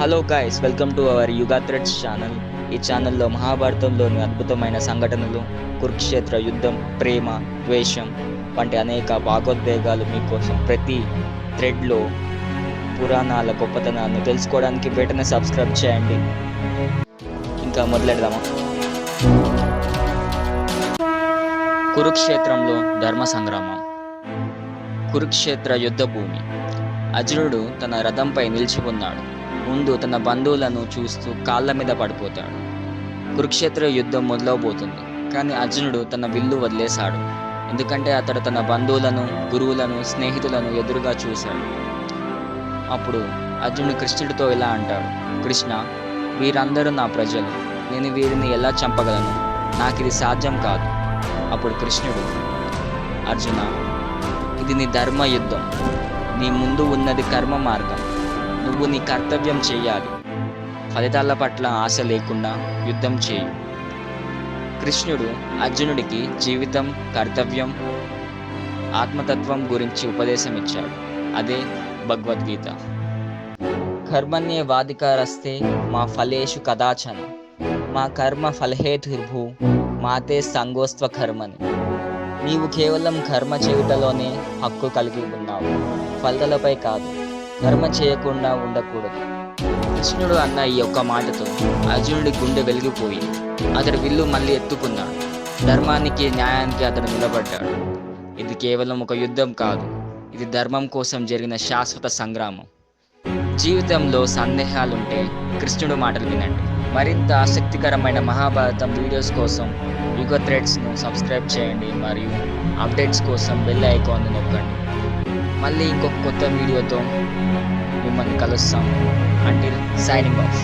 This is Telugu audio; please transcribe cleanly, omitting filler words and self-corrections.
Hello guys, welcome to our యుగా threads channel. ఈ ఛానల్లో మహాభారతంలోని అద్భుతమైన సంఘటనలు, కురుక్షేత్ర యుద్ధం, ప్రేమ, ద్వేషం వంటి అనేక భాగోద్వేగాలు మీకోసం ప్రతి థ్రెడ్లో పురాణాల గొప్పతనాన్ని తెలుసుకోవడానికి వెంటనే సబ్స్క్రైబ్ చేయండి. ఇంకా మొదలెడదామా? కురుక్షేత్రంలో ధర్మ సంగ్రామం. కురుక్షేత్ర యుద్ధ భూమి. అర్జునుడు తన రథంపై నిలిచి ఉన్నాడు. ముందు తన బంధువులను చూస్తూ కాళ్ళ మీద పడిపోతాడు. కురుక్షేత్ర యుద్ధం మొదలవబోతుంది. కానీ అర్జునుడు తన విల్లు వదిలేశాడు. ఎందుకంటే అతడు తన బంధువులను, గురువులను, స్నేహితులను ఎదురుగా చూశాడు. అప్పుడు అర్జునుడు కృష్ణుడితో ఇలా అంటాడు: కృష్ణ, వీరందరూ నా ప్రజలు. నేను వీరిని ఎలా చంపగలను? నాకు ఇది సాధ్యం కాదు. అప్పుడు కృష్ణుడు: అర్జున, ఇది నీ ధర్మ యుద్ధం. నీ ముందు ఉన్నది కర్మ మార్గం. నువ్వు నీ కర్తవ్యం చేయాలి. ఫలితాల పట్ల ఆశ లేకుండా యుద్ధం చేయి. కృష్ణుడు అర్జునుడికి జీవితం, కర్తవ్యం, ఆత్మతత్వం గురించి ఉపదేశం ఇచ్చాడు. అదే భగవద్గీత. కర్మణ్యేవాధికారస్తే మా ఫలేషు కదాచన మా కర్మ ఫలహేతుర్భూ మాతే సంగోస్త్వ కర్మని. నీవు కేవలం కర్మ చేయుటలోనే హక్కు కలిగి ఉన్నావు, ఫలితాలపై కాదు. కర్మ చేయకుండా ఉండకూడదు. కృష్ణుడు అన్న ఈ ఒక్క మాటతో అర్జునుడి గుండె వెలిగిపోయి అతడు విల్లు మళ్ళీ ఎత్తుకున్నాడు. ధర్మానికి, న్యాయానికి అతడు నిలబడ్డాడు. ఇది కేవలం ఒక యుద్ధం కాదు, ఇది ధర్మం కోసం జరిగిన శాశ్వత సంగ్రామం. జీవితంలో సందేహాలుంటే కృష్ణుడు మాటలు వినండి. మరింత ఆసక్తికరమైన మహాభారతం వీడియోస్ కోసం యుగ థ్రెడ్స్ను సబ్స్క్రైబ్ చేయండి మరియు అప్డేట్స్ కోసం బెల్ ఐకాన్ను నొక్కండి. మళ్ళీ ఇంకొక కొత్త వీడియోతో మిమ్మల్ని కలుస్తాం. Until signing off.